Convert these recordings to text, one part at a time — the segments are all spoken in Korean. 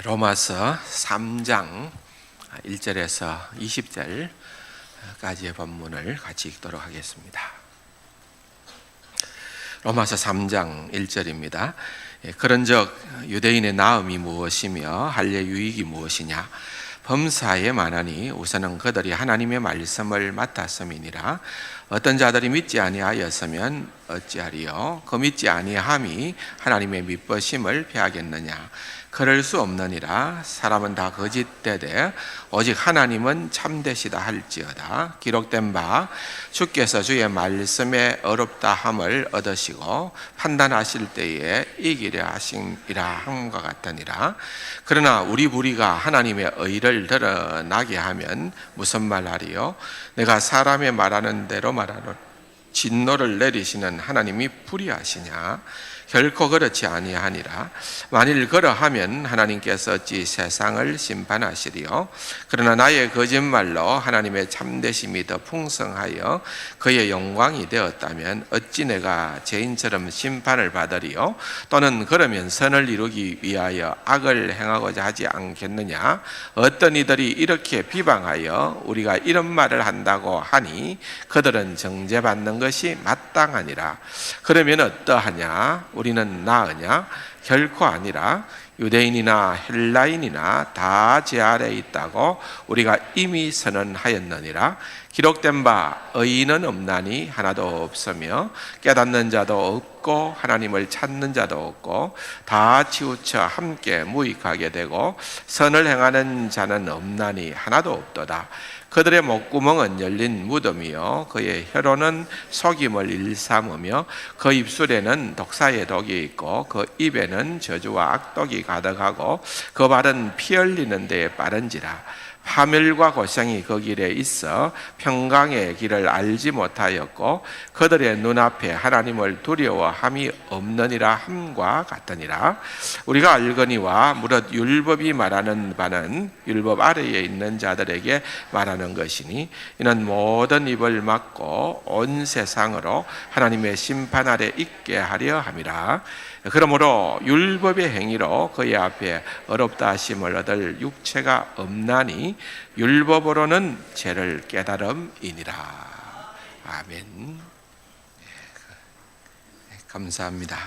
로마서 3장 1절에서 20절까지의 본문을 같이 읽도록 하겠습니다. 로마서 3장 1절입니다. 그런즉 유대인의 나음이 무엇이며 할례 유익이 무엇이냐? 범사에 만하니 우선은 그들이 하나님의 말씀을 맡았음이니라. 어떤 자들이 믿지 아니하였으면 어찌하리요? 그 믿지 아니함이 하나님의 믿으심을 패하겠느냐? 그럴 수 없느니라. 사람은 다 거짓되되 오직 하나님은 참되시다 할지어다. 기록된 바 주께서 주의 말씀에 어렵다 함을 얻으시고 판단하실 때에 이기려 하심이라 함과 같으니라. 그러나 우리 무리가 하나님의 의를 드러나게 하면 무슨 말하리요? 내가 사람의 말하는 대로 말하노. 진노를 내리시는 하나님이 불의하시냐? 결코 그렇지 아니하니라. 만일 그러하면 하나님께서 어찌 세상을 심판하시리요? 그러나 나의 거짓말로 하나님의 참되심이 더 풍성하여 그의 영광이 되었다면 어찌 내가 죄인처럼 심판을 받으리요? 또는 그러면 선을 이루기 위하여 악을 행하고자 하지 않겠느냐? 어떤 이들이 이렇게 비방하여 우리가 이런 말을 한다고 하니 그들은 정죄받는 것이 마땅하니라. 그러면 어떠하냐? 우리는 나으냐? 결코 아니라. 유대인이나 헬라인이나 다 제 아래에 있다고 우리가 이미 선언하였느니라. 기록된 바 의인은 없나니 하나도 없으며 깨닫는 자도 없고 하나님을 찾는 자도 없고 다 치우쳐 함께 무익하게 되고 선을 행하는 자는 없나니 하나도 없도다. 그들의 목구멍은 열린 무덤이요 그의 혀로는 속임을 일삼으며 그 입술에는 독사의 독이 있고 그 입에는 저주와 악독이 가득하고 그 발은 피 흘리는 데에 빠른지라. 파멸과 고생이 그 길에 있어 평강의 길을 알지 못하였고 그들의 눈앞에 하나님을 두려워함이 없느니라 함과 같으니라. 우리가 알거니와 무릇 율법이 말하는 바는 율법 아래에 있는 자들에게 말하는 것이니 이는 모든 입을 막고 온 세상으로 하나님의 심판 아래 있게 하려 함이라. 그러므로 율법의 행위로 그의 앞에 어렵다 하심을 얻을 육체가 없나니 율법으로는 죄를 깨달음이니라. 아멘. 감사합니다.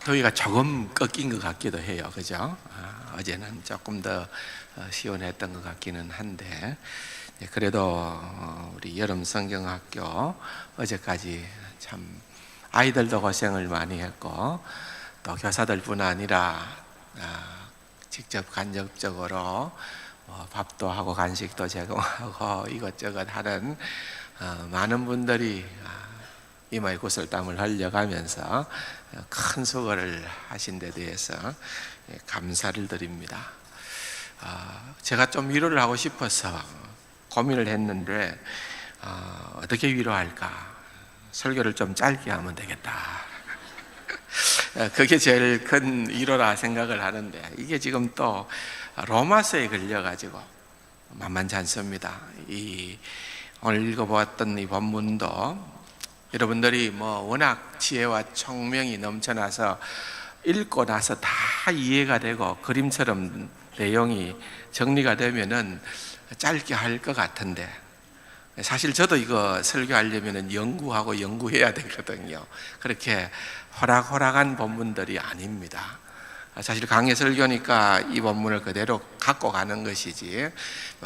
더위가 조금 꺾인 것 같기도 해요. 그죠? 어제는 조금 더 시원했던 것 같기는 한데 그래도 우리 여름 성경학교 어제까지 참 아이들도 고생을 많이 했고 또 교사들뿐 아니라 직접 간접적으로 밥도 하고 간식도 제공하고 이것저것 하는 많은 분들이 이마에 구슬땀을 흘려가면서 큰 수고를 하신 데 대해서 감사를 드립니다. 제가 좀 위로를 하고 싶어서 고민을 했는데 어떻게 위로할까? 설교를 좀 짧게 하면 되겠다. 그게 제일 큰 위로라 생각을 하는데 이게 지금 또 로마서에 걸려가지고 만만치 않습니다. 오늘 읽어보았던 이 본문도 여러분들이 워낙 지혜와 총명이 넘쳐나서 읽고 나서 다 이해가 되고 그림처럼 내용이 정리가 되면은 짧게 할 것 같은데 사실 저도 이거 설교하려면 연구하고 연구해야 되거든요. 그렇게 호락호락한 본문들이 아닙니다. 사실 강해 설교니까 이 본문을 그대로 갖고 가는 것이지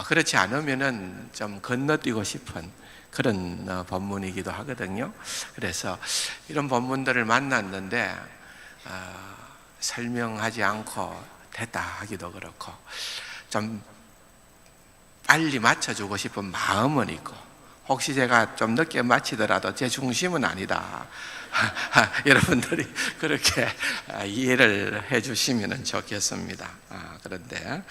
그렇지 않으면은 좀 건너뛰고 싶은 그런 본문이기도 하거든요. 그래서 이런 본문들을 만났는데 설명하지 않고 됐다 하기도 그렇고 좀 빨리 맞춰주고 싶은 마음은 있고 혹시 제가 좀 늦게 마치더라도 제 중심은 아니다. 여러분들이 그렇게 이해를 해주시면 좋겠습니다. 그런데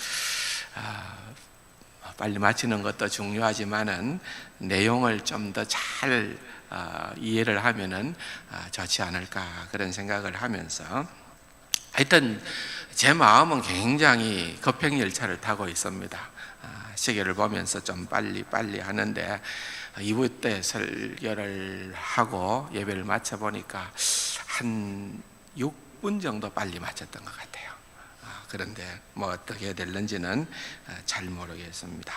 빨리 마치는 것도 중요하지만은 내용을 좀 더 잘 이해를 하면은 좋지 않을까 그런 생각을 하면서 하여튼 제 마음은 굉장히 급행열차를 타고 있습니다. 시계를 보면서 좀 빨리 하는데 2부 때 설교를 하고 예배를 마쳐 보니까 한 6분 정도 빨리 마쳤던 것 같아요. 그런데 뭐 어떻게 될는지는 잘 모르겠습니다.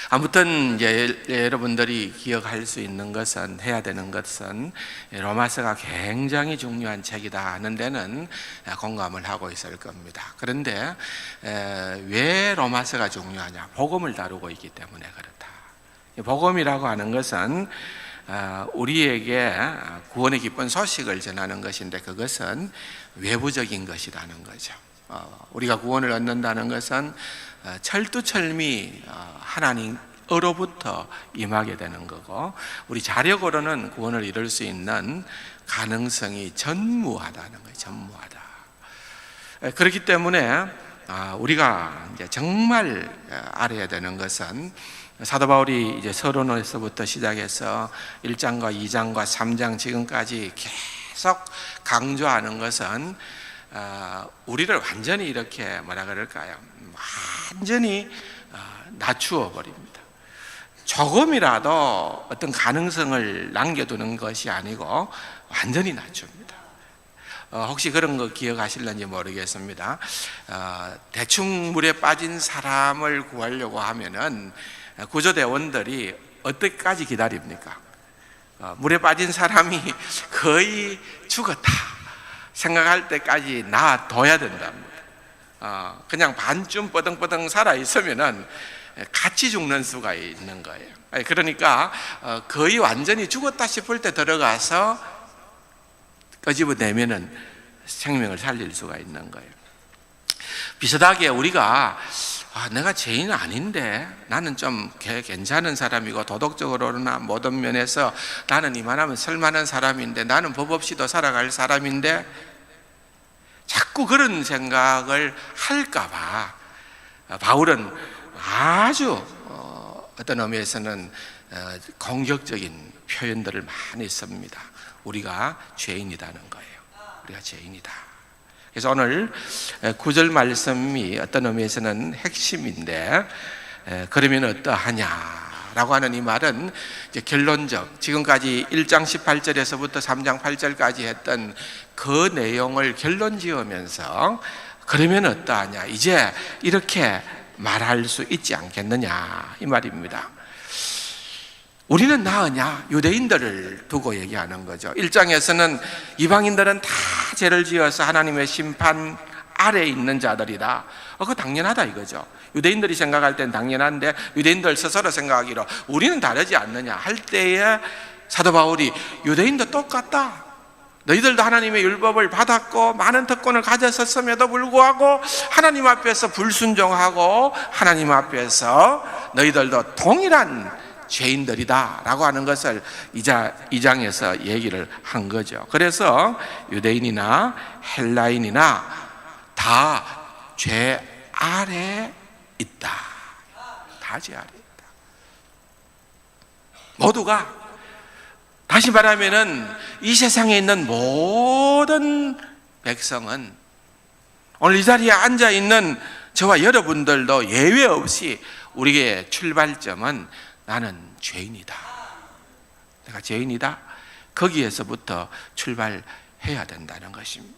아무튼 이제 여러분들이 기억할 수 있는 것은, 해야 되는 것은 로마서가 굉장히 중요한 책이다 하는 데는 공감을 하고 있을 겁니다. 그런데 왜 로마서가 중요하냐? 복음을 다루고 있기 때문에 그렇다. 복음이라고 하는 것은 우리에게 구원의 기쁜 소식을 전하는 것인데, 그것은 외부적인 것이라는 거죠. 우리가 구원을 얻는다는 것은 철두철미 하나님으로부터 임하게 되는 거고, 우리 자력으로는 구원을 이룰 수 있는 가능성이 전무하다는 거예요. 전무하다. 그렇기 때문에 우리가 이제 정말 알아야 되는 것은, 사도 바울이 이제 서론에서부터 시작해서 1장과 2장과 3장 지금까지 계속 강조하는 것은 우리를 완전히 이렇게 뭐라 그럴까요? 완전히 낮추어 버립니다. 조금이라도 어떤 가능성을 남겨두는 것이 아니고 완전히 낮춥니다. 혹시 그런 거 기억하실는지 모르겠습니다. 대충 물에 빠진 사람을 구하려고 하면은 구조대원들이 어디까지 기다립니까? 물에 빠진 사람이 거의 죽었다 생각할 때까지 놔둬야 된답니다. 그냥 반쯤 뻐덩뻐덩 살아있으면은 같이 죽는 수가 있는 거예요. 그러니까 거의 완전히 죽었다 싶을 때 들어가서 끄집어내면은 생명을 살릴 수가 있는 거예요. 비슷하게 우리가 내가 죄인 아닌데, 나는 좀 괜찮은 사람이고 도덕적으로나 모든 면에서 나는 이만하면 쓸만한 사람인데, 나는 법 없이도 살아갈 사람인데, 자꾸 그런 생각을 할까 봐 바울은 아주 어떤 의미에서는 공격적인 표현들을 많이 씁니다. 우리가 죄인이라는 거예요. 우리가 죄인이다. 그래서 오늘 9절 말씀이 어떤 의미에서는 핵심인데, 그러면 어떠하냐라고 하는 이 말은 이제 결론적, 지금까지 1장 18절에서부터 3장 8절까지 했던 그 내용을 결론 지으면서 그러면 어떠하냐, 이제 이렇게 말할 수 있지 않겠느냐 이 말입니다. 우리는 나으냐? 유대인들을 두고 얘기하는 거죠. 1장에서는 이방인들은 다 죄를 지어서 하나님의 심판 아래에 있는 자들이다. 그거 당연하다 이거죠. 유대인들이 생각할 땐 당연한데, 유대인들 스스로 생각하기로 우리는 다르지 않느냐 할 때에 사도 바울이 유대인도 똑같다. 너희들도 하나님의 율법을 받았고 많은 특권을 가졌었음에도 불구하고 하나님 앞에서 불순종하고 하나님 앞에서 너희들도 동일한 죄인들이다 라고 하는 것을 2장에서 얘기를 한 거죠. 그래서 유대인이나 헬라인이나 다 죄 아래 있다. 다 죄 아래 있다. 모두가, 다시 말하면은 이 세상에 있는 모든 백성은, 오늘 이 자리에 앉아 있는 저와 여러분들도 예외 없이 우리의 출발점은 나는 죄인이다. 내가 죄인이다. 거기에서부터 출발해야 된다는 것입니다.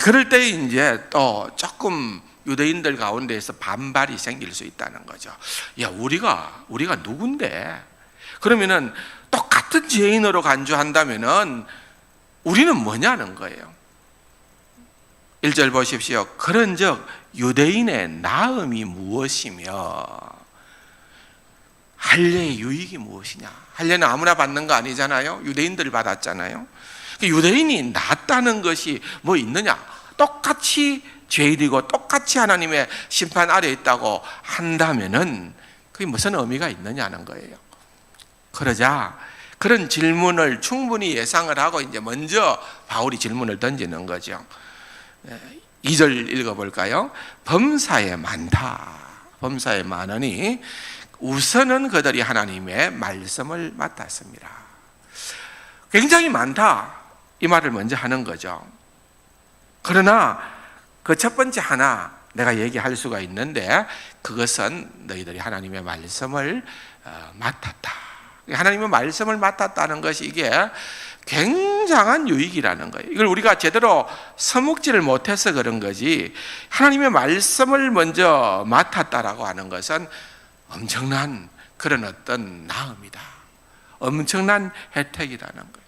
그럴 때 이제 또 조금 유대인들 가운데에서 반발이 생길 수 있다는 거죠. 야, 우리가 누군데? 그러면은 똑같은 죄인으로 간주한다면은 우리는 뭐냐는 거예요. 1절 보십시오. 그런즉 유대인의 나음이 무엇이며 할례의 유익이 무엇이냐? 할례는 아무나 받는 거 아니잖아요. 유대인들이 받았잖아요. 유대인이 낫다는 것이 뭐 있느냐? 똑같이 죄인이고 똑같이 하나님의 심판 아래에 있다고 한다면은 그게 무슨 의미가 있느냐는 거예요. 그러자 그런 질문을 충분히 예상을 하고 이제 먼저 바울이 질문을 던지는 거죠. 2절 읽어볼까요? 범사에 많다. 범사에 많으니 우선은 그들이 하나님의 말씀을 맡았습니다. 굉장히 많다 이 말을 먼저 하는 거죠. 그러나 그 첫 번째 하나 내가 얘기할 수가 있는데, 그것은 너희들이 하나님의 말씀을 맡았다. 하나님의 말씀을 맡았다는 것이 이게 굉장한 유익이라는 거예요. 이걸 우리가 제대로 써먹지를 못해서 그런 거지, 하나님의 말씀을 먼저 맡았다라고 하는 것은 엄청난 그런 어떤 나음이다, 엄청난 혜택이라는 거예요.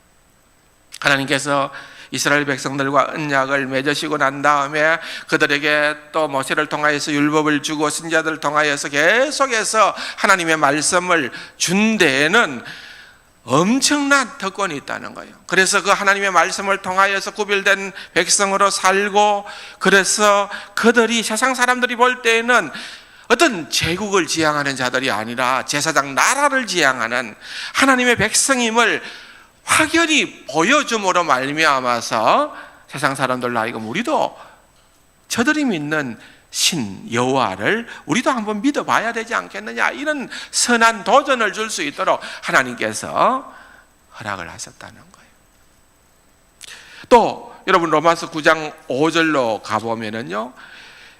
하나님께서 이스라엘 백성들과 언약을 맺으시고 난 다음에 그들에게 또 모세를 통하여서 율법을 주고 선지자들을 통하여서 계속해서 하나님의 말씀을 준 데에는 엄청난 특권이 있다는 거예요. 그래서 그 하나님의 말씀을 통하여서 구별된 백성으로 살고, 그래서 그들이 세상 사람들이 볼 때에는 어떤 제국을 지향하는 자들이 아니라 제사장 나라를 지향하는 하나님의 백성임을 확연히 보여줌으로 말미암아서 세상 사람들로 하여금 우리도 저들이 믿는 신 여호와를 우리도 한번 믿어봐야 되지 않겠느냐, 이런 선한 도전을 줄 수 있도록 하나님께서 허락을 하셨다는 거예요. 또 여러분 로마서 9장 5절로 가보면은요,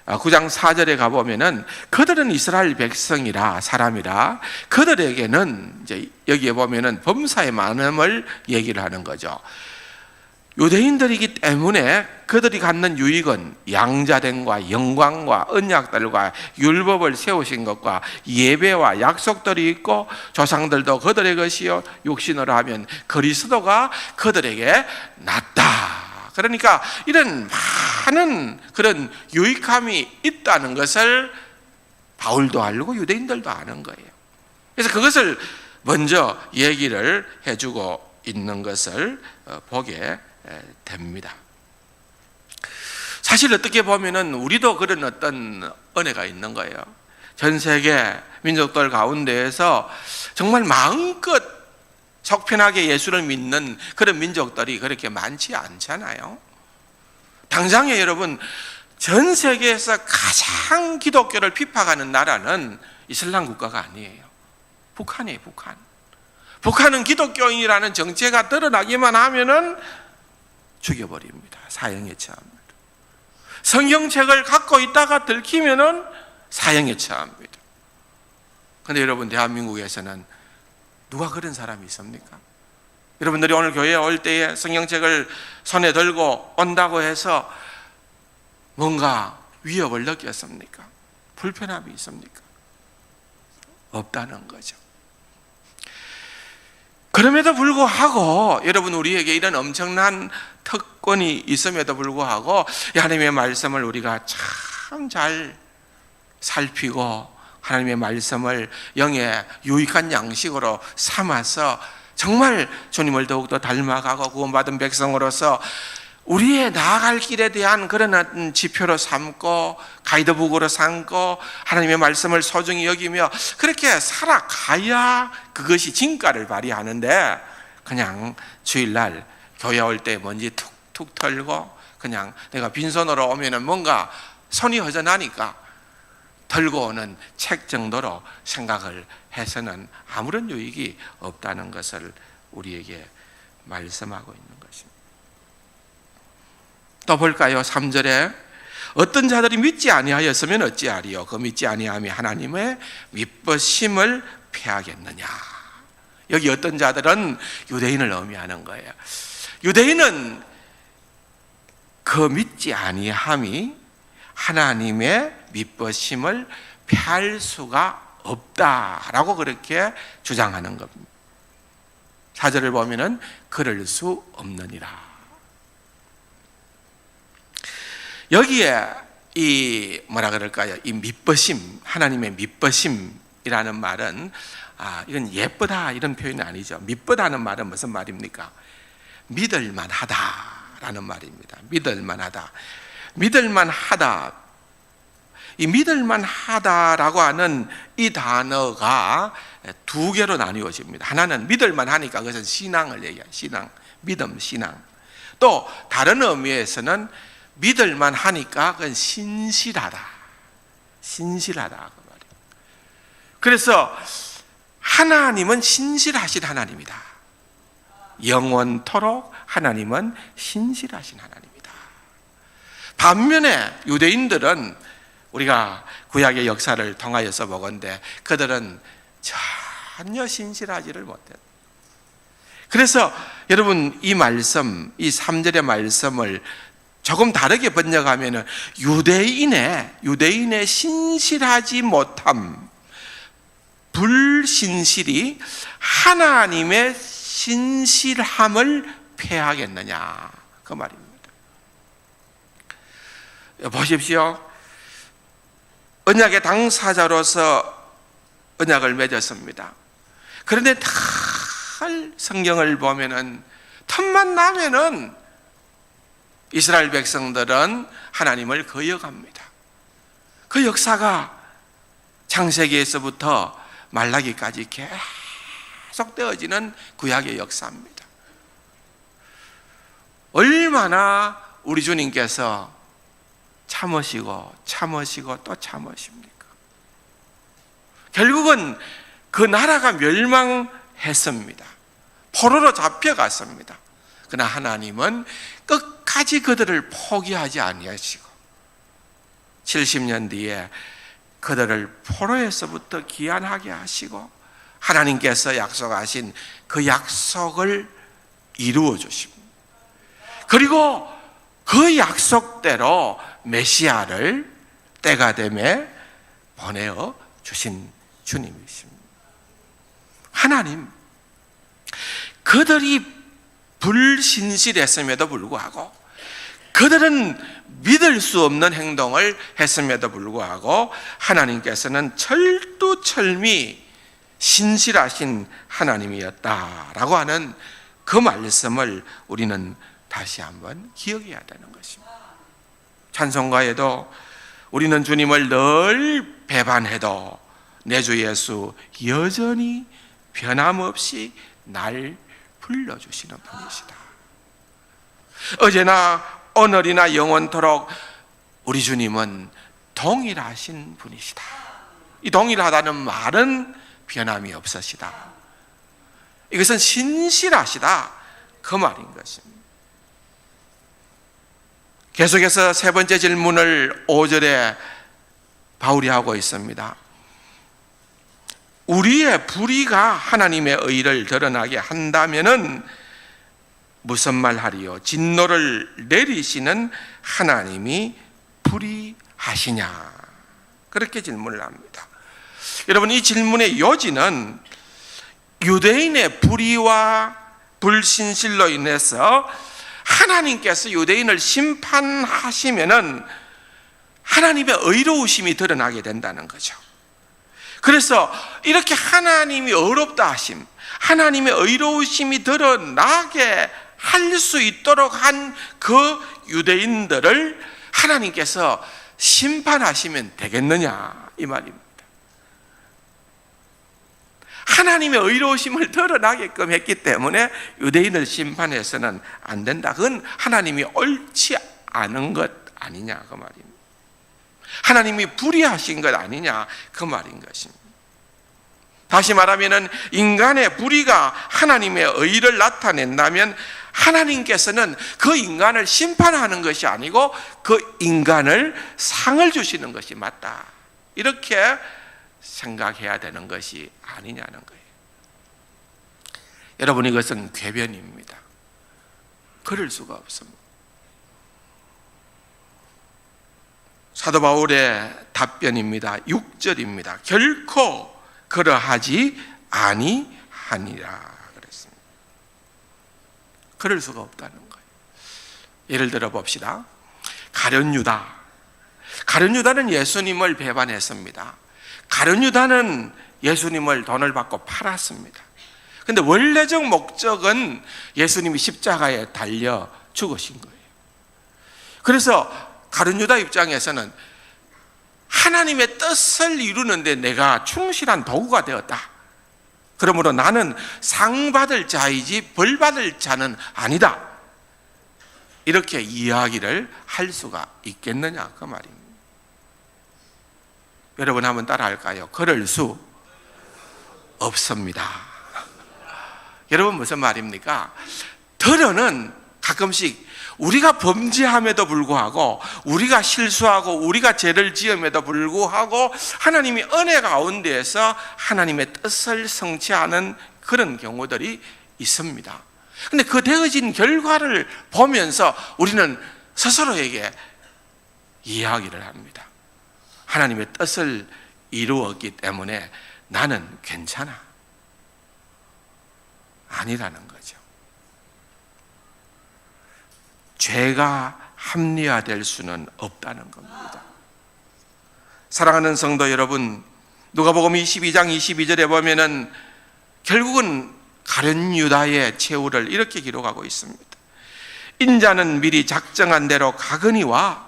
9장 4절에 가보면은 그들은 이스라엘 백성이라, 사람이라, 그들에게는 이제 여기에 보면은 범사의 많음을 얘기를 하는 거죠. 유대인들이기 때문에 그들이 갖는 유익은 양자됨과 영광과 언약들과 율법을 세우신 것과 예배와 약속들이 있고, 조상들도 그들의 것이요 육신으로 하면 그리스도가 그들에게 낫다. 그러니까 이런 많은 그런 유익함이 있다는 것을 바울도 알고 유대인들도 아는 거예요. 그래서 그것을 먼저 얘기를 해주고 있는 것을 보게 됩니다. 사실 어떻게 보면은 우리도 그런 어떤 은혜가 있는 거예요. 전 세계 민족들 가운데에서 정말 마음껏 속편하게 예수를 믿는 그런 민족들이 그렇게 많지 않잖아요. 당장에 여러분, 전 세계에서 가장 기독교를 핍박하는 나라는 이슬람 국가가 아니에요. 북한이에요, 북한. 북한은 기독교인이라는 정체가 드러나기만 하면은 죽여버립니다. 사형에 처합니다. 성경책을 갖고 있다가 들키면은 사형에 처합니다. 그런데 여러분, 대한민국에서는 누가 그런 사람이 있습니까? 여러분들이 오늘 교회에 올 때에 성경책을 손에 들고 온다고 해서 뭔가 위협을 느꼈습니까? 불편함이 있습니까? 없다는 거죠. 그럼에도 불구하고 여러분, 우리에게 이런 엄청난 특권이 있음에도 불구하고 하나님의 말씀을 우리가 참 잘 살피고 하나님의 말씀을 영의 유익한 양식으로 삼아서 정말 주님을 더욱더 닮아가고 구원받은 백성으로서 우리의 나아갈 길에 대한 그런 지표로 삼고 가이드북으로 삼고 하나님의 말씀을 소중히 여기며 그렇게 살아가야 그것이 진가를 발휘하는데, 그냥 주일날 교회 올 때 먼지 툭툭 털고 그냥 내가 빈손으로 오면은 뭔가 손이 허전하니까 들고 오는 책 정도로 생각을 해서는 아무런 유익이 없다는 것을 우리에게 말씀하고 있는 것입니다. 또 볼까요? 3절에 어떤 자들이 믿지 아니하였으면 어찌하리요? 그 믿지 아니함이 하나님의 미쁘심을 패하겠느냐. 여기 어떤 자들은 유대인을 의미하는 거예요. 유대인은 그 믿지 아니함이 하나님의 미쁘심을 패할 수가 없다라고 그렇게 주장하는 겁니다. 4절을 보면은 그럴 수 없느니라. 여기에 이 뭐라 그럴까요? 이 미쁘심, 하나님의 미쁘심이라는 말은 이건 예쁘다 이런 표현이 아니죠. 미쁘다는 말은 무슨 말입니까? 믿을만하다라는 말입니다. 믿을만하다. 믿을만하다. 이 믿을만하다라고 하는 이 단어가 두 개로 나뉘어집니다. 하나는 믿을만하니까 그것은 신앙을 얘기해요. 신앙, 믿음, 신앙. 또 다른 의미에서는 믿을만하니까 그건 신실하다. 신실하다 그 말이에요. 그래서 하나님은 신실하신 하나님이다. 영원토록 하나님은 신실하신 하나님이다. 반면에 유대인들은 우리가 구약의 역사를 통하여서 보건대 그들은 전혀 신실하지를 못했다. 그래서 여러분 이 말씀, 이 3절의 말씀을 조금 다르게 번역하면 유대인의 신실하지 못함, 불신실이 하나님의 신실함을 패하겠느냐, 그 말입니다. 보십시오. 언약의 당사자로서 언약을 맺었습니다. 그런데 늘 성경을 보면은 틈만 나면은 이스라엘 백성들은 하나님을 거역합니다. 그 역사가 창세기에서부터 말라기까지 계속 되어지는 구약의 역사입니다. 얼마나 우리 주님께서 참으시고 또 참으십니까? 결국은 그 나라가 멸망했습니다. 포로로 잡혀갔습니다. 그러나 하나님은 끝까지 그들을 포기하지 아니하시고 70년 뒤에 그들을 포로에서부터 귀환하게 하시고 하나님께서 약속하신 그 약속을 이루어 주십니다. 그리고 그 약속대로 메시아를 때가 되매 보내어 주신 주님이십니다. 하나님, 그들이 불신실했음에도 불구하고, 그들은 믿을 수 없는 행동을 했음에도 불구하고 하나님께서는 철두철미 신실하신 하나님이었다라고 하는 그 말씀을 우리는 다시 한번 기억해야 되는 것입니다. 찬송가에도 우리는 주님을 늘 배반해도 내 주 예수 여전히 변함없이 날 불러주시는 분이시다. 어제나 오늘이나 영원토록 우리 주님은 동일하신 분이시다. 이 동일하다는 말은 변함이 없으시다. 이것은 신실하시다, 그 말인 것입니다. 계속해서 세 번째 질문을 5절에 바울이 하고 있습니다. 우리의 불의가 하나님의 의를 드러나게 한다면은 무슨 말 하리요? 진노를 내리시는 하나님이 불의하시냐? 그렇게 질문을 합니다. 여러분, 이 질문의 요지는 유대인의 불의와 불신실로 인해서 하나님께서 유대인을 심판하시면은 하나님의 의로우심이 드러나게 된다는 거죠. 그래서 이렇게 하나님이 의롭다 하심, 하나님의 의로우심이 드러나게 할 수 있도록 한 그 유대인들을 하나님께서 심판하시면 되겠느냐, 이 말입니다. 하나님의 의로우심을 드러나게끔 했기 때문에 유대인을 심판해서는 안 된다. 그건 하나님이 옳지 않은 것 아니냐, 그 말입니다. 하나님이 불의하신 것 아니냐, 그 말인 것입니다. 다시 말하면 인간의 불의가 하나님의 의를 나타낸다면 하나님께서는 그 인간을 심판하는 것이 아니고 그 인간을 상을 주시는 것이 맞다, 이렇게 생각해야 되는 것이 아니냐는 거예요. 여러분, 이것은 궤변입니다. 그럴 수가 없습니다. 사도 바울의 답변입니다. 6절입니다. 결코 그러하지 아니하니라 그랬습니다. 그럴 수가 없다는 거예요. 예를 들어 봅시다. 가룟 유다는 예수님을 배반했습니다. 가룟 유다는 예수님을 돈을 받고 팔았습니다. 근데 원래적 목적은 예수님이 십자가에 달려 죽으신 거예요. 그래서 가룟 유다 입장에서는 하나님의 뜻을 이루는데 내가 충실한 도구가 되었다. 그러므로 나는 상 받을 자이지 벌 받을 자는 아니다. 이렇게 이야기를 할 수가 있겠느냐, 그 말입니다. 여러분 한번 따라 할까요? 그럴 수 없습니다. 여러분 무슨 말입니까? 들어는 가끔씩 우리가 범죄함에도 불구하고, 우리가 실수하고 우리가 죄를 지음에도 불구하고 하나님이 은혜 가운데에서 하나님의 뜻을 성취하는 그런 경우들이 있습니다. 근데 그 되어진 결과를 보면서 우리는 스스로에게 이야기를 합니다. 하나님의 뜻을 이루었기 때문에 나는 괜찮아. 아니라는 거죠. 죄가 합리화될 수는 없다는 겁니다. 사랑하는 성도 여러분, 누가복음 22장 22절에 보면은 결국은 가룟 유다의 최후를 이렇게 기록하고 있습니다. 인자는 미리 작정한 대로 가거니와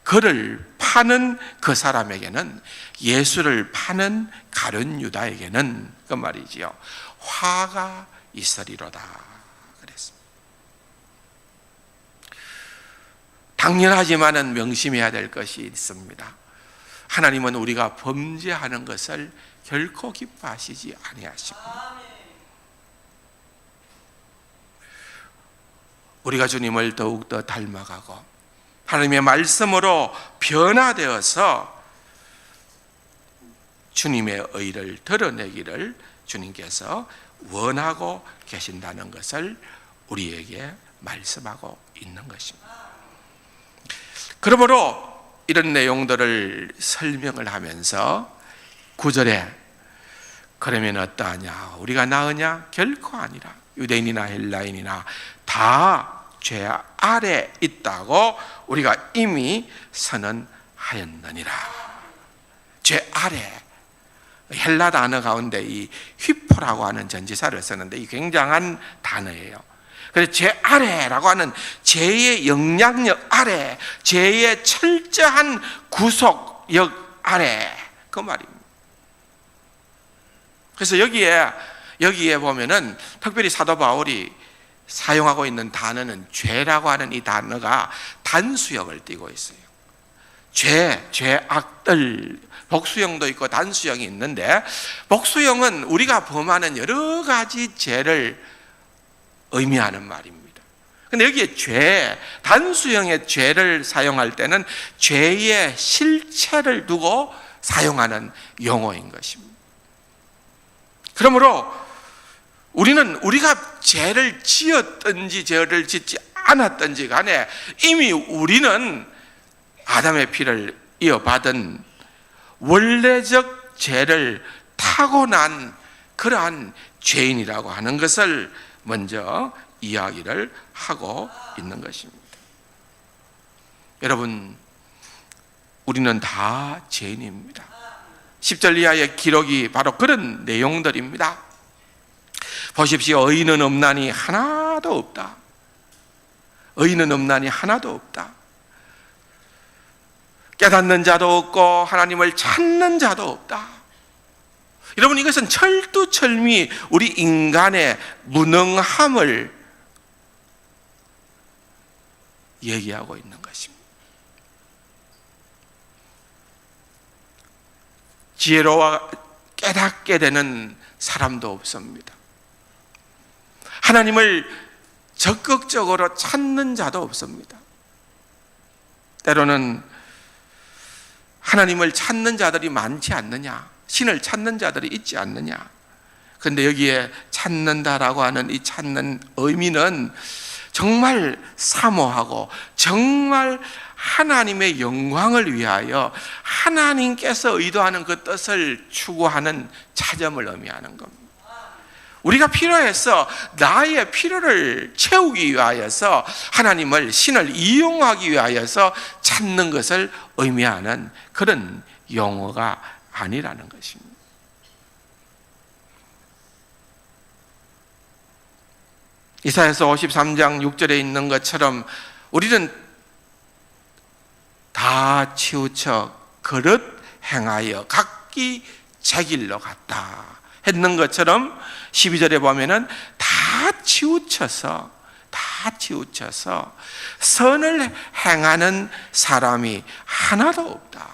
그를 파는 그 사람에게는, 예수를 파는 가룟 유다에게는 그 말이지요, 화가 있으리로다 그랬습니다. 당연하지만은 명심해야 될 것이 있습니다. 하나님은 우리가 범죄하는 것을 결코 기뻐하시지 아니하십니다. 우리가 주님을 더욱더 닮아가고 하나님의 말씀으로 변화되어서 주님의 의를 드러내기를 주님께서 원하고 계신다는 것을 우리에게 말씀하고 있는 것입니다. 그러므로 이런 내용들을 설명을 하면서 9절에 그러면 어떠하냐? 우리가 나으냐? 결코 아니라. 유대인이나 헬라인이나 다 죄 아래 있다고 우리가 이미 선언하였느니라. 죄 아래. 헬라 단어 가운데 이 휘포라고 하는 전치사를 쓰는데 이 굉장한 단어예요. 그래서 죄 아래라고 하는 죄의 영향력 아래, 죄의 철저한 구속력 아래, 그 말입니다. 그래서 여기에 보면은 특별히 사도 바울이 사용하고 있는 단어는 죄라고 하는 이 단어가 단수형을 띠고 있어요. 죄악들, 복수형도 있고 단수형이 있는데, 복수형은 우리가 범하는 여러 가지 죄를 의미하는 말입니다. 근데 여기에 단수형의 죄를 사용할 때는 죄의 실체를 두고 사용하는 용어인 것입니다. 그러므로 우리가 죄를 지었든지 죄를 짓지 않았든지 간에 이미 우리는 아담의 피를 이어받은 원래적 죄를 타고난 그러한 죄인이라고 하는 것을 먼저 이야기를 하고 있는 것입니다. 여러분, 우리는 다 죄인입니다. 10절 이하의 기록이 바로 그런 내용들입니다. 보십시오. 의인은 없나니 하나도 없다. 의인은 없나니 하나도 없다. 깨닫는 자도 없고 하나님을 찾는 자도 없다. 여러분, 이것은 철두철미 우리 인간의 무능함을 얘기하고 있는 것입니다. 지혜로워 깨닫게 되는 사람도 없습니다. 하나님을 적극적으로 찾는 자도 없습니다. 때로는 하나님을 찾는 자들이 많지 않느냐, 신을 찾는 자들이 있지 않느냐. 그런데 여기에 찾는다라고 하는 이 찾는 의미는 정말 사모하고 정말 하나님의 영광을 위하여 하나님께서 의도하는 그 뜻을 추구하는 찾음을 의미하는 겁니다. 우리가 필요해서 나의 필요를 채우기 위하여서 하나님을, 신을 이용하기 위하여서 찾는 것을 의미하는 그런 용어가 아니라는 것입니다. 이사야서 53장 6절에 있는 것처럼 우리는 다 치우쳐 그릇 행하여 각기 제 길로 갔다 했는 것처럼 12절에 보면은 다 치우쳐서 선을 행하는 사람이 하나도 없다.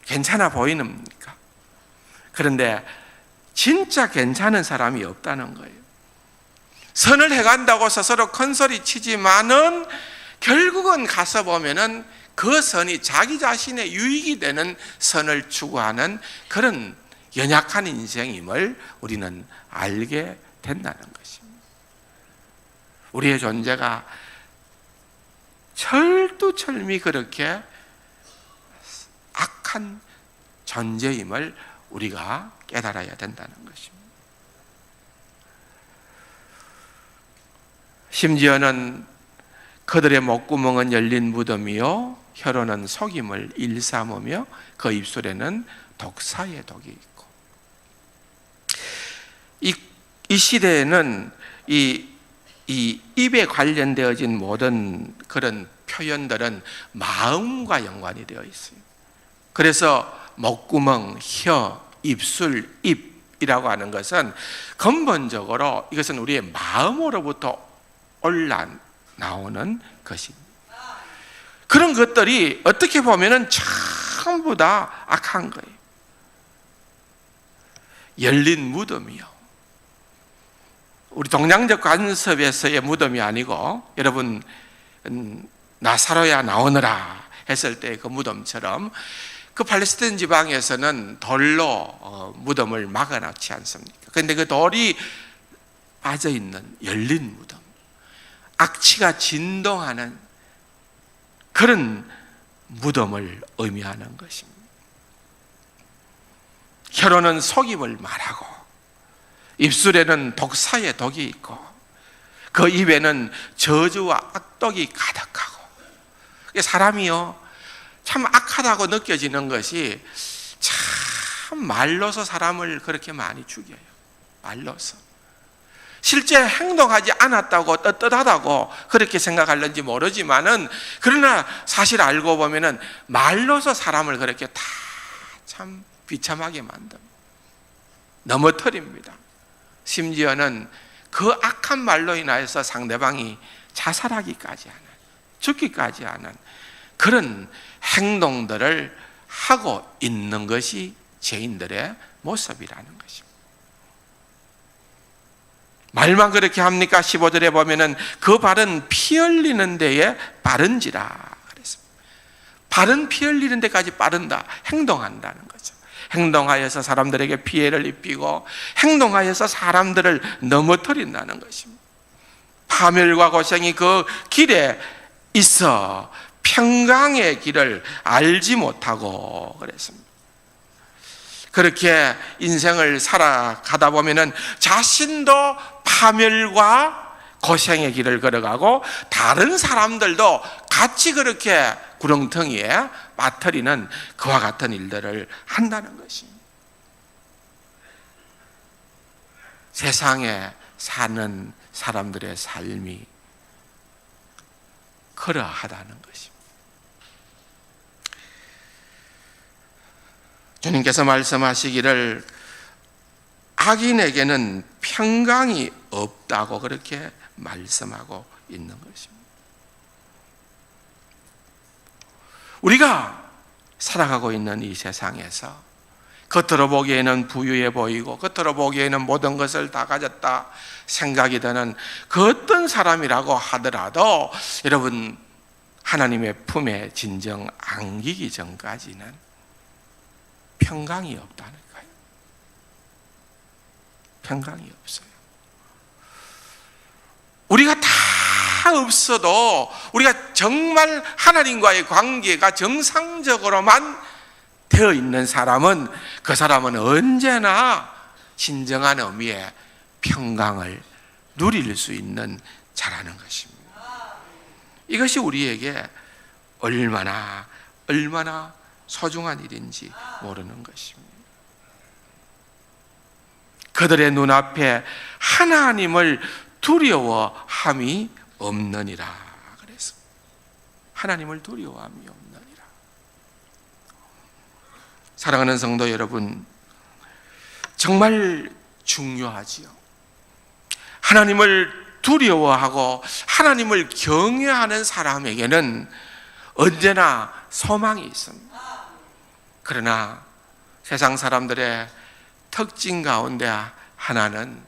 괜찮아 보이는입니까? 그런데 진짜 괜찮은 사람이 없다는 거예요. 선을 해간다고 스스로 큰 소리 치지만은 결국은 가서 보면은 그 선이 자기 자신의 유익이 되는 선을 추구하는 그런 연약한 인생임을 우리는 알게 된다는 것입니다. 우리의 존재가 철두철미 그렇게 악한 존재임을 우리가 깨달아야 된다는 것입니다. 심지어는 그들의 목구멍은 열린 무덤이요 혀로는 속임을 일삼으며 그 입술에는 독사의 독이 있고, 이 시대에는 이 입에 관련되어진 모든 그런 표현들은 마음과 연관이 되어 있어요. 그래서 목구멍, 혀, 입술, 입이라고 하는 것은 근본적으로 이것은 우리의 마음으로부터 올라 나오는 것입니다. 그런 것들이 어떻게 보면 전부 다 악한 거예요. 열린 무덤이요. 우리 동양적 관습에서의 무덤이 아니고, 여러분 나사로야 나오너라 했을 때 그 무덤처럼 그 팔레스타인 지방에서는 돌로 무덤을 막아놨지 않습니까? 그런데 그 돌이 빠져있는 열린 무덤, 악취가 진동하는 그런 무덤을 의미하는 것입니다. 혀로는 속임을 말하고 입술에는 독사의 독이 있고 그 입에는 저주와 악독이 가득하고, 사람이요 참 악하다고 느껴지는 것이 참 말로서 사람을 그렇게 많이 죽여요. 말로서. 실제 행동하지 않았다고 떳떳하다고 그렇게 생각할는지 모르지만은, 그러나 사실 알고 보면은 말로서 사람을 그렇게 다 참 비참하게 만듭니다. 넘어뜨립니다. 심지어는 그 악한 말로 인하여서 상대방이 자살하기까지 하는, 죽기까지 하는 그런 행동들을 하고 있는 것이 죄인들의 모습이라는 것입니다. 말만 그렇게 합니까? 15절에 보면은 그 발은 피 흘리는 데에 빠른지라 그랬습니다. 발은 피 흘리는 데까지 빠른다. 행동한다는 거죠. 행동하여서 사람들에게 피해를 입히고 행동하여서 사람들을 넘어뜨린다는 것입니다. 파멸과 고생이 그 길에 있어 평강의 길을 알지 못하고 그랬습니다. 그렇게 인생을 살아가다 보면은 자신도 파멸과 고생의 길을 걸어가고 다른 사람들도 같이 그렇게 구렁텅이에 빠뜨리는 그와 같은 일들을 한다는 것입니다. 세상에 사는 사람들의 삶이 그러하다는 것입니다. 주님께서 말씀하시기를 악인에게는 평강이 없다고 그렇게 말씀하고 있는 것입니다. 우리가 살아가고 있는 이 세상에서 겉으로 보기에는 부유해 보이고 겉으로 보기에는 모든 것을 다 가졌다 생각이 드는 그 어떤 사람이라고 하더라도, 여러분 하나님의 품에 진정 안기기 전까지는 평강이 없다는 거예요. 평강이 없어요. 우리가 다 없어도 우리가 정말 하나님과의 관계가 정상적으로만 되어 있는 사람은, 그 사람은 언제나 진정한 의미의 평강을 누릴 수 있는 자라는 것입니다. 이것이 우리에게 얼마나 소중한 일인지 모르는 것입니다. 그들의 눈앞에 하나님을 두려워함이 없느니라 그래서 하나님을 두려워함이 없느니라. 사랑하는 성도 여러분, 정말 중요하지요. 하나님을 두려워하고 하나님을 경외하는 사람에게는 언제나 소망이 있습니다. 그러나 세상 사람들의 특징 가운데 하나는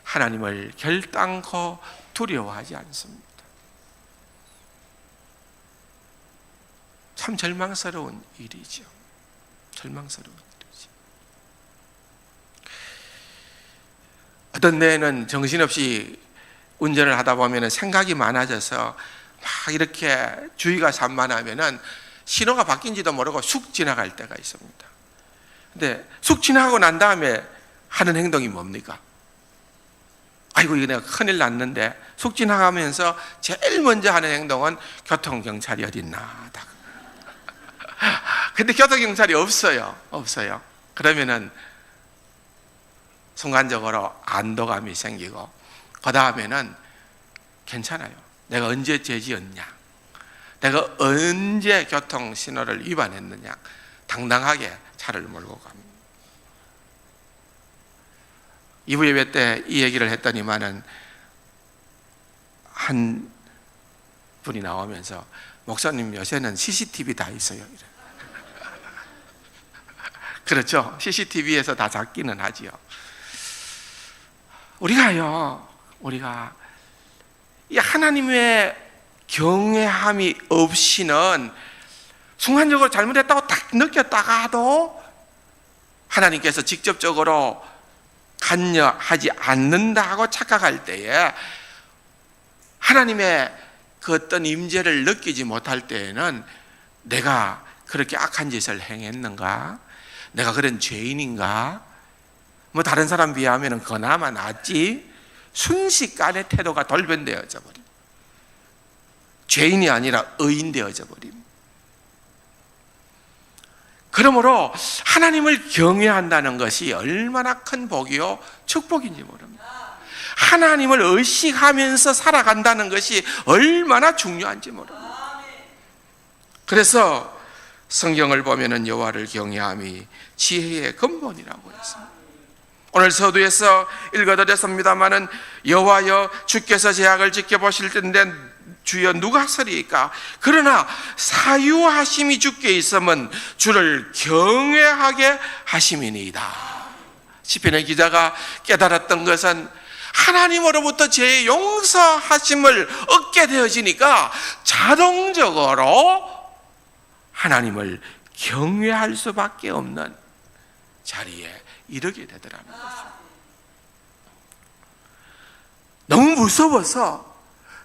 하나님을 결단코 두려워하지 않습니다. 참 절망스러운 일이죠. 절망스러운 일이죠. 어떤 데에는 정신없이 운전을 하다 보면 생각이 많아져서 막 이렇게 주의가 산만하면은 신호가 바뀐지도 모르고 쑥 지나갈 때가 있습니다. 근데 쑥 지나가고 난 다음에 하는 행동이 뭡니까? 아이고 이거 내가 큰일 났는데, 쑥 지나가면서 제일 먼저 하는 행동은 교통경찰이 어딨나. 근데 교통경찰이 없어요. 그러면은 순간적으로 안도감이 생기고, 그 다음에는 괜찮아요. 내가 언제 죄지었냐, 내가 언제 교통신호를 위반했느냐, 당당하게 차를 몰고 갑니다. 2부 예배 때 이 얘기를 했더니만은 한 분이 나오면서 목사님 요새는 CCTV 다 있어요. 그렇죠? CCTV에서 다 잡기는 하지요. 우리가 이 하나님의 경외함이 없이는 순간적으로 잘못했다고 딱 느꼈다가도 하나님께서 직접적으로 관여하지 않는다고 착각할 때에, 하나님의 그 어떤 임재를 느끼지 못할 때에는 내가 그렇게 악한 짓을 행했는가, 내가 그런 죄인인가, 뭐 다른 사람 비하면 그나마 낫지, 순식간에 태도가 돌변되어져 버림, 죄인이 아니라 의인 되어져 버림. 그러므로 하나님을 경외한다는 것이 얼마나 큰 복이요 축복인지 모릅니다. 하나님을 의식하면서 살아간다는 것이 얼마나 중요한지 모릅니다. 그래서 성경을 보면은 여호와를 경외함이 지혜의 근본이라고 했습니다. 오늘 서두에서 읽어드렸습니다마는 여호와여 주께서 제약을 지켜보실 텐데 주여 누가 서리이까? 그러나 사유하심이 주께 있으면 주를 경외하게 하심이니이다. 시편의 기자가 깨달았던 것은 하나님으로부터 죄의 용서하심을 얻게 되어지니까 자동적으로 하나님을 경외할 수밖에 없는 자리에 이르게 되더라는 것입니다. 너무 무서워서,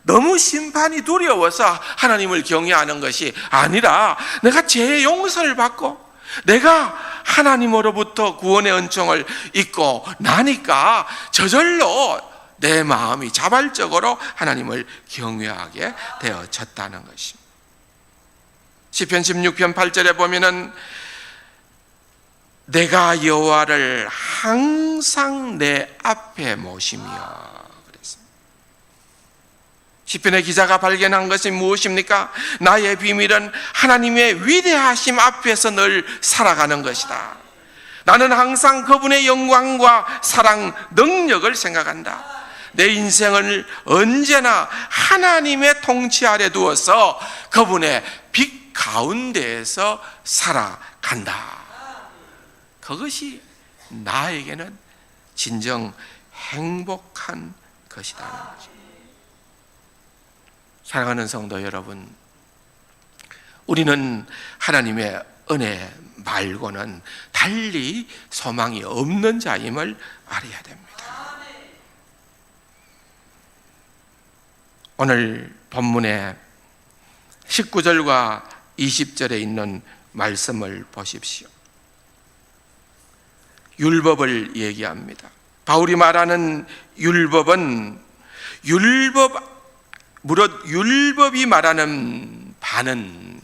너무 심판이 두려워서 하나님을 경외하는 것이 아니라, 내가 죄의 용서를 받고 내가 하나님으로부터 구원의 은총을 입고 나니까 저절로 내 마음이 자발적으로 하나님을 경외하게 되어졌다는 것입니다. 시편 16편 8절에 보면은 내가 여호와를 항상 내 앞에 모시며, 시편의 기자가 발견한 것이 무엇입니까? 나의 비밀은 하나님의 위대하심 앞에서 늘 살아가는 것이다. 나는 항상 그분의 영광과 사랑, 능력을 생각한다. 내 인생을 언제나 하나님의 통치 아래 두어서 그분의 빛 가운데에서 살아간다. 그것이 나에게는 진정 행복한 것이라는 거죠. 사랑하는 성도 여러분, 우리는 하나님의 은혜 말고는 달리 소망이 없는 자임을 알아야 됩니다. 오늘 본문의 19절과 20절에 있는 말씀을 보십시오. 율법을 얘기합니다. 바울이 말하는 율법은 무릇 율법이 말하는 바는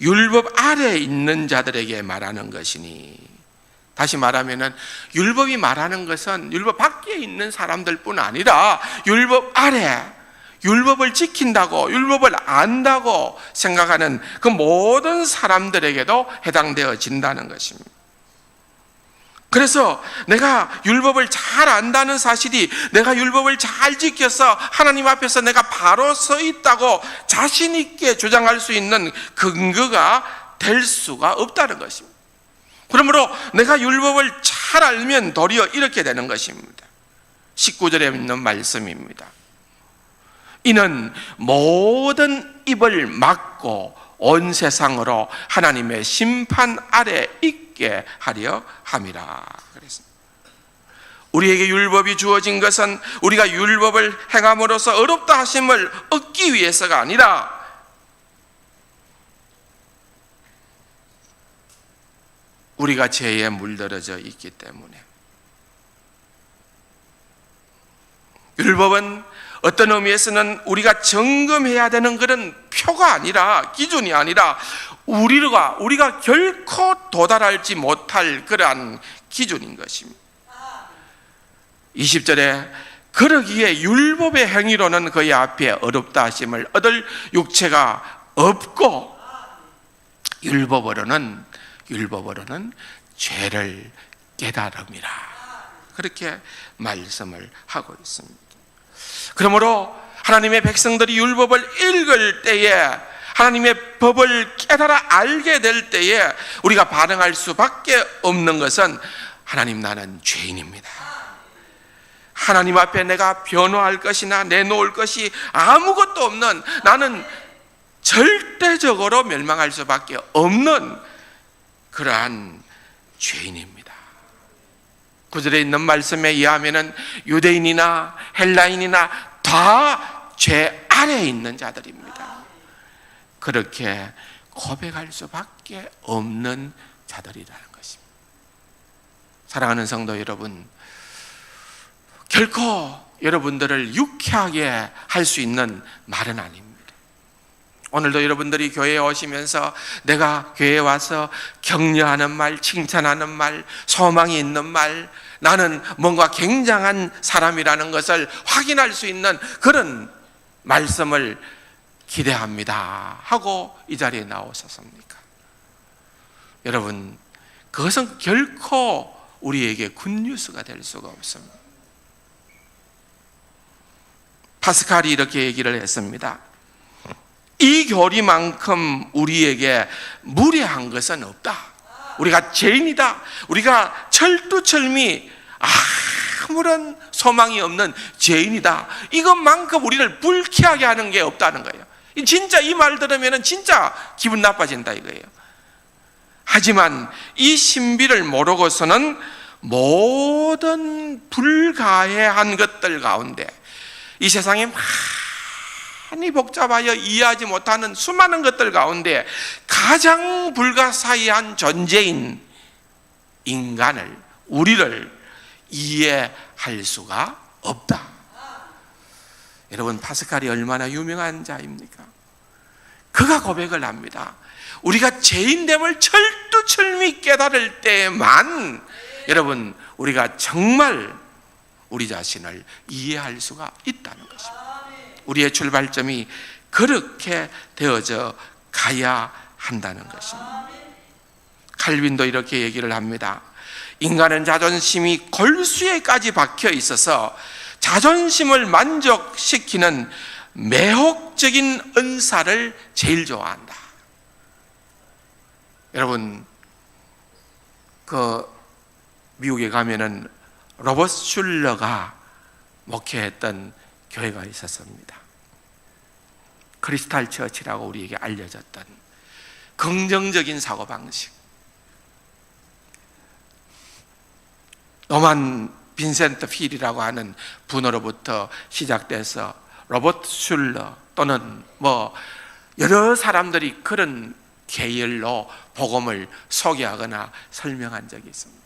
율법 아래에 있는 자들에게 말하는 것이니, 다시 말하면은 율법이 말하는 것은 율법 밖에 있는 사람들뿐 아니라 율법 아래, 율법을 지킨다고, 율법을 안다고 생각하는 그 모든 사람들에게도 해당되어진다는 것입니다. 그래서 내가 율법을 잘 안다는 사실이, 내가 율법을 잘 지켜서 하나님 앞에서 내가 바로 서 있다고 자신 있게 주장할 수 있는 근거가 될 수가 없다는 것입니다. 그러므로 내가 율법을 잘 알면 도리어 이렇게 되는 것입니다. 19절에 있는 말씀입니다. 이는 모든 입을 막고 온 세상으로 하나님의 심판 아래 있게 하려 함이라 그랬습니다. 우리에게 율법이 주어진 것은 우리가 율법을 행함으로써 어렵다 하심을 얻기 위해서가 아니라 우리가 죄에 물들어져 있기 때문에. 율법은 어떤 의미에서는 우리가 점검해야 되는 그런 표가 아니라, 기준이 아니라 우리가 결코 도달하지 못할 그러한 기준인 것입니다. 20절에 그러기에 율법의 행위로는 그의 앞에 어렵다 하심을 얻을 육체가 없고 율법으로는 죄를 깨달음이라, 그렇게 말씀을 하고 있습니다. 그러므로 하나님의 백성들이 율법을 읽을 때에, 하나님의 법을 깨달아 알게 될 때에 우리가 반응할 수밖에 없는 것은 하나님, 나는 죄인입니다. 하나님 앞에 내가 변호할 것이나 내놓을 것이 아무것도 없는, 나는 절대적으로 멸망할 수밖에 없는 그러한 죄인입니다. 9절에 있는 말씀에 의하면 유대인이나 헬라인이나 다 죄 아래에 있는 자들입니다. 그렇게 고백할 수밖에 없는 자들이라는 것입니다. 사랑하는 성도 여러분, 결코 여러분들을 유쾌하게 할 수 있는 말은 아닙니다. 오늘도 여러분들이 교회에 오시면서 내가 교회에 와서 격려하는 말, 칭찬하는 말, 소망이 있는 말, 나는 뭔가 굉장한 사람이라는 것을 확인할 수 있는 그런 말씀을 기대합니다 하고 이 자리에 나오셨습니까? 여러분, 그것은 결코 우리에게 굿뉴스가 될 수가 없습니다. 파스칼이 이렇게 얘기를 했습니다. 이 교리만큼 우리에게 무례한 것은 없다. 우리가 죄인이다, 우리가 철두철미 아무런 소망이 없는 죄인이다, 이것만큼 우리를 불쾌하게 하는 게 없다는 거예요. 진짜 이 말 들으면 진짜 기분 나빠진다 이거예요. 하지만 이 신비를 모르고서는 모든 불가해한 것들 가운데, 이 세상에 많이 복잡하여 이해하지 못하는 수많은 것들 가운데 가장 불가사의한 존재인 인간을, 우리를 이해할 수가 없다. 여러분, 파스칼이 얼마나 유명한 자입니까? 그가 고백을 합니다. 우리가 죄인됨을 철두철미 깨달을 때만 여러분, 우리가 정말 우리 자신을 이해할 수가 있다는 것입니다. 우리의 출발점이 그렇게 되어져 가야 한다는 것입니다. 칼빈도 이렇게 얘기를 합니다. 인간은 자존심이 골수에까지 박혀 있어서 자존심을 만족시키는 매혹적인 은사를 제일 좋아한다. 여러분, 미국에 가면은 로버트 슐러가 목회했던 교회가 있었습니다. 크리스탈 처치라고 우리에게 알려졌던 긍정적인 사고방식. 노만 빈센트 필이라고 하는 분으로부터 시작돼서 로버트 슐러 또는 여러 사람들이 그런 계열로 복음을 소개하거나 설명한 적이 있습니다.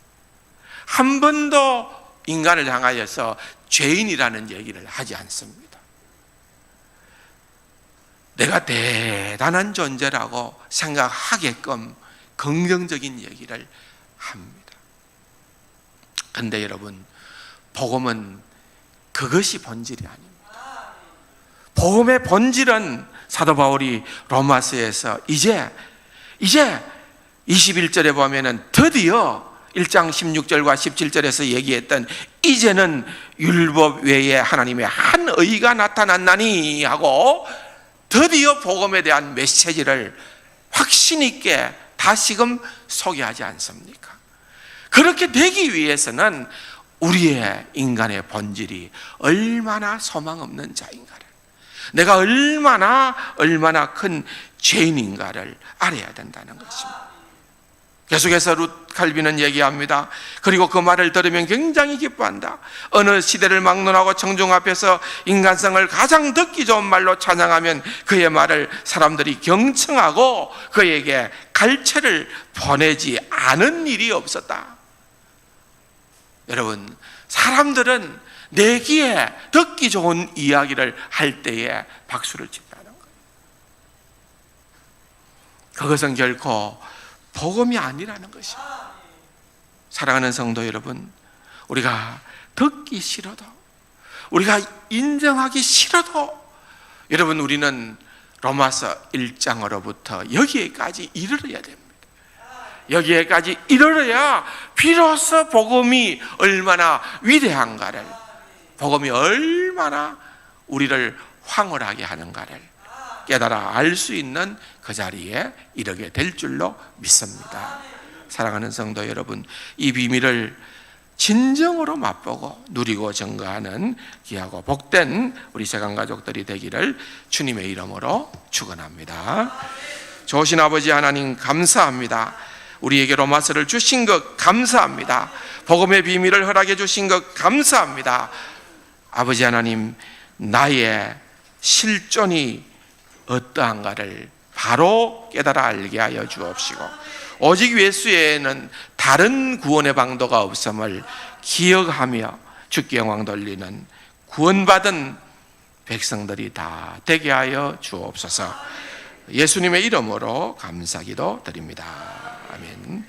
한 번도 인간을 향하여서 죄인이라는 얘기를 하지 않습니다. 내가 대단한 존재라고 생각하게끔 긍정적인 얘기를 합니다. 그런데 여러분, 복음은 그것이 본질이 아닙니다. 복음의 본질은 사도 바울이 로마서에서 이제 21절에 보면은 드디어 1장 16절과 17절에서 얘기했던 이제는 율법 외에 하나님의 한 의가 나타났나니 하고 드디어 복음에 대한 메시지를 확신 있게 다시금 소개하지 않습니까? 그렇게 되기 위해서는 우리의 인간의 본질이 얼마나 소망 없는 자인가를, 내가 얼마나 큰 죄인인가를 알아야 된다는 것입니다. 계속해서 룻 갈비는 얘기합니다. 그리고 그 말을 들으면 굉장히 기뻐한다. 어느 시대를 막론하고 청중 앞에서 인간성을 가장 듣기 좋은 말로 찬양하면 그의 말을 사람들이 경청하고 그에게 갈채를 보내지 않은 일이 없었다. 여러분, 사람들은 내기에 듣기 좋은 이야기를 할 때에 박수를 친다는 거예요. 그것은 결코 복음이 아니라는 것입니다. 사랑하는 성도 여러분, 우리가 듣기 싫어도, 우리가 인정하기 싫어도, 여러분, 우리는 로마서 1장으로부터 여기에까지 이르러야 됩니다. 여기에까지 이르러야 비로소 복음이 얼마나 위대한가를, 복음이 얼마나 우리를 황홀하게 하는가를 깨달아 알 수 있는 그 자리에 이르게 될 줄로 믿습니다. 사랑하는 성도 여러분, 이 비밀을 진정으로 맛보고 누리고 증거하는 귀하고 복된 우리 세간 가족들이 되기를 주님의 이름으로 축원합니다. 좋으신 아버지 하나님, 감사합니다. 우리에게 로마서를 주신 것 감사합니다. 복음의 비밀을 허락해 주신 것 감사합니다. 아버지 하나님, 나의 실존이 어떠한가를 바로 깨달아 알게 하여 주옵시고, 오직 예수에는 다른 구원의 방도가 없음을 기억하며 주께 영광 돌리는 구원받은 백성들이 다 되게 하여 주옵소서. 예수님의 이름으로 감사기도 드립니다. 아멘.